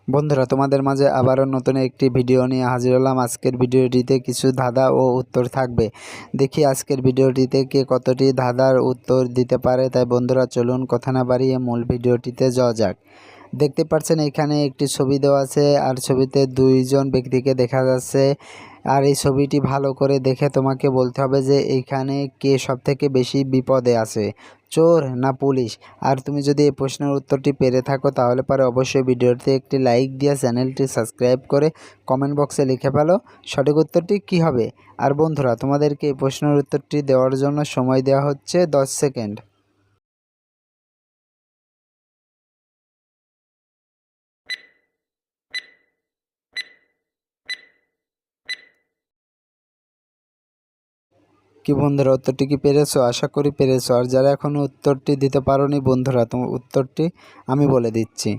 বন্ধুরা, তোমাদের মাঝে আবারও নতুন একটি ভিডিও নিয়ে হাজির হলাম। আজকের ভিডিওটিতে কিছু ধাঁধা ও উত্তর থাকবে। দেখি আজকের ভিডিওটিতে কে কতটি ধাঁধার উত্তর দিতে পারে। তাই বন্ধুরা, চলুন কথা না বাড়িয়ে মূল ভিডিওটিতে যাওয়া যাক। দেখতে পাচ্ছেন এখানে একটি ছবি দেওয়া আছে, আর ছবিতে দুইজন ব্যক্তিকে দেখা যাচ্ছে। আর এই ছবিটি ভালো করে দেখে তোমাকে বলতে হবে যে এইখানে কে সবথেকে বেশি বিপদে আছে, চোর না পুলিশ। আর তুমি যদি এই প্রশ্নের উত্তরটি পেরে থাকো তাহলে পরে অবশ্যই ভিডিওতে একটি লাইক দিয়ে চ্যানেলটি সাবস্ক্রাইব করে কমেন্ট বক্সে লিখে ফেলো সঠিক উত্তরটি কী হবে। আর বন্ধুরা, তোমাদেরকে এই প্রশ্নের উত্তরটি দেওয়ার জন্য সময় দেওয়া হচ্ছে 10 সেকেন্ড। কি বন্ধুরা, উত্তরটি কি পেরেছো? আশা করি পেরেছো। আর যারা এখনও উত্তরটি দিতে পারোনি বন্ধুরা, তোমার উত্তরটি আমি বলে দিচ্ছি।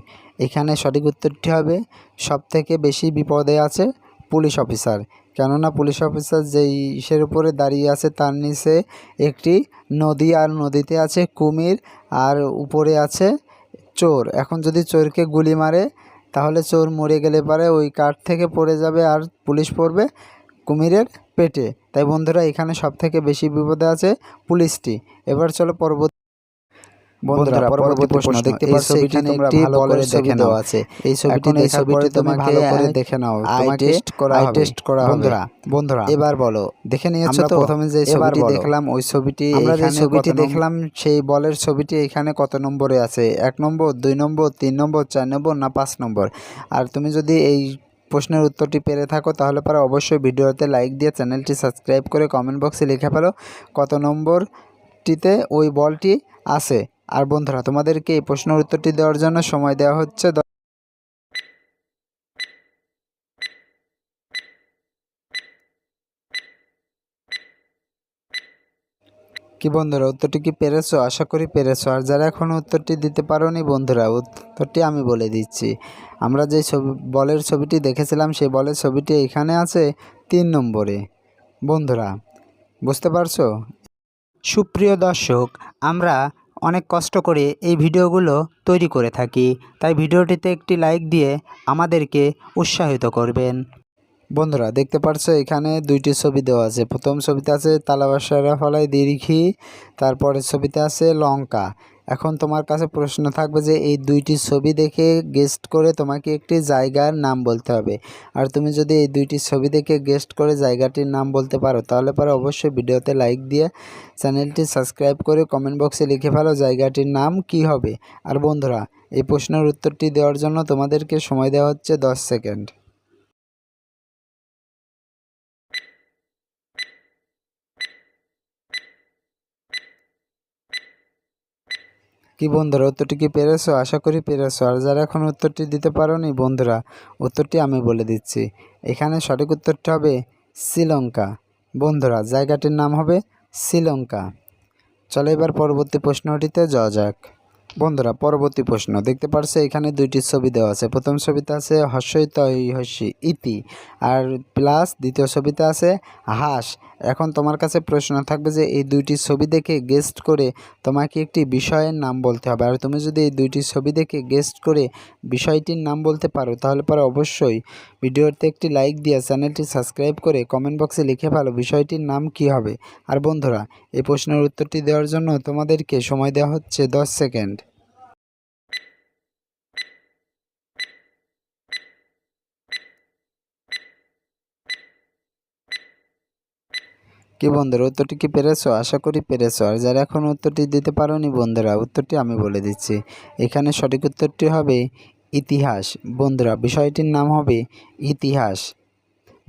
এখানে সঠিক উত্তরটি হবে সবথেকে বেশি বিপদে আছে পুলিশ অফিসার। কেননা পুলিশ অফিসার যেই ইসের উপরে দাঁড়িয়ে আছে তার নিচে একটি নদী, আর নদীতে আছে কুমির, আর উপরে আছে চোর। এখন যদি চোরকে গুলি মারে তাহলে চোর মরে গেলে পারে ওই কাঠ থেকে পড়ে যাবে, আর পুলিশ পড়বে কুমিরের পেটে। তাই বন্ধুরা, এখানে সবথেকে বেশি বিপদে আছে পুলিশটি। এবার চলো পরবর্তী বন্ধুরা পরবর্তী প্রশ্ন। দেখতে পাচ্ছ এখানে একটি বলের ছবি দেওয়া আছে। এই ছবিটি দেখার পরে তুমি ভালো করে দেখে নাও, তোমাকে টেস্ট করা হবে। বন্ধুরা এবার বলো, দেখে নিয়েছো তো? প্রথমে যে ছবিটি দেখলাম ওই ছবিটি, আমরা যে ছবিটি দেখলাম সেই বলের ছবিটি এখানে কত নম্বরে আছে? 1 নম্বর, 2 নম্বর, 3 নম্বর, 4 নম্বর না 5 নম্বর? আর তুমি যদি এই প্রশ্নের উত্তরটি পেরে থাকো তাহলে পরে অবশ্যই ভিডিওতে লাইক দিয়ে চ্যানেলটি সাবস্ক্রাইব করে কমেন্ট বক্সে লিখে ফেলো কত নম্বরটিতে ওই বলটি আছে। আর বন্ধুরা, তোমাদেরকে এই প্রশ্নের উত্তরটি দেওয়ার জন্য সময় দেওয়া হচ্ছে কি বন্ধুরা, উত্তরটি কি পেরেছো? আশা করি পেরেছো। আর যারা এখনও উত্তরটি দিতে পারোনি বন্ধুরা, উত্তরটি আমি বলে দিচ্ছি। আমরা যে বলের ছবিটি দেখেছিলাম সেই বলের ছবিটি এখানে আছে 3 নম্বরে। বন্ধুরা বুঝতে পারছো? সুপ্রিয় দর্শক, আমরা অনেক কষ্ট করে এই ভিডিওগুলো তৈরি করে থাকি, তাই ভিডিওটিতে একটি লাইক দিয়ে আমাদেরকে উৎসাহিত করবেন। বন্ধুরা দেখতে পাচ্ছ এখানে 2টি ছবি দেওয়া আছে। প্রথম ছবিতে আছে তালাবাসারা ফলাই দীর্ঘি, তারপরের ছবিতে আছে লঙ্কা। এখন তোমার কাছে প্রশ্ন থাকবে যে এই 2টি ছবি দেখে গেস্ট করে তোমাকে একটি জায়গার নাম বলতে হবে। আর তুমি যদি এই 2টি ছবি দেখে গেস্ট করে জায়গাটির নাম বলতে পারো তাহলে পরে অবশ্যই ভিডিওতে লাইক দিয়ে চ্যানেলটি সাবস্ক্রাইব করে কমেন্ট বক্সে লিখে ফেলো জায়গাটির নাম কি হবে। আর বন্ধুরা, এই প্রশ্নের উত্তরটি দেওয়ার জন্য তোমাদেরকে সময় দেওয়া হচ্ছে 10 সেকেন্ড। কি বন্ধুরা, উত্তরটি কি পেরেছো? আশা করি পেরেছো। আর যারা এখন উত্তরটি দিতে পারোনি বন্ধুরা, উত্তরটি আমি বলে দিচ্ছি। এখানে সঠিক উত্তরটি হবে শ্রীলঙ্কা। বন্ধুরা, জায়গাটির নাম হবে শ্রীলঙ্কা। চলো এবার পরবর্তী প্রশ্নটিতে যাওয়া যাক। বন্ধুরা পরবর্তী প্রশ্ন। দেখতে পারছো এখানে 2টি ছবি দেওয়া আছে। প্রথম ছবিতে আছে হস্যই তৈ হস্যি ইতি, আর প্লাস দ্বিতীয় ছবিতে আছে হাঁস। এখন তোমার কাছে প্রশ্ন থাকবে যে এই 2টি ছবি দেখে গেস্ট করে তোমাকে একটি বিষয়ের নাম বলতে হবে। আর তুমি যদি এই 2টি ছবি দেখে গেস্ট করে বিষয়টির নাম বলতে পারো তাহলে পরে অবশ্যই ভিডিওতে একটি লাইক দিয়ে চ্যানেলটি সাবস্ক্রাইব করে কমেন্ট বক্সে লিখে ফেলো বিষয়টির নাম কি হবে। আর বন্ধুরা, এই প্রশ্নের উত্তরটি দেওয়ার জন্য তোমাদেরকে সময় দেওয়া হচ্ছে 10 সেকেন্ড। কি বন্ধুরা, উত্তরটি কি পেরেছো? আশা করি পেরেছো। আর যারা এখন উত্তরটি দিতে পারোনি বন্ধুরা, উত্তরটি আমি বলে দিচ্ছি। এখানে সঠিক উত্তরটি হবে ইতিহাস। বন্ধুরা, বিষয়টির নাম হবে ইতিহাস।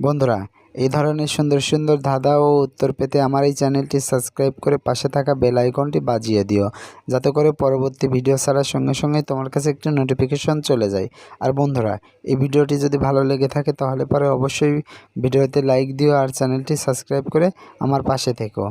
বন্ধুরা, এই ধরনের সুন্দর সুন্দর ধাঁধা ও উত্তর পেতে আমার এই চ্যানেলটি সাবস্ক্রাইব করে পাশে থাকা বেল আইকনটি বাজিয়ে দিও, যাতে করে পরবর্তী ভিডিও ছাড়ার সঙ্গে সঙ্গে তোমার কাছে একটি নোটিফিকেশন চলে যায়। আর বন্ধুরা, এই ভিডিওটি যদি ভালো লেগে থাকে তাহলে পরে অবশ্যই ভিডিওতে লাইক দিও আর চ্যানেলটি সাবস্ক্রাইব করে আমার পাশে থেকো।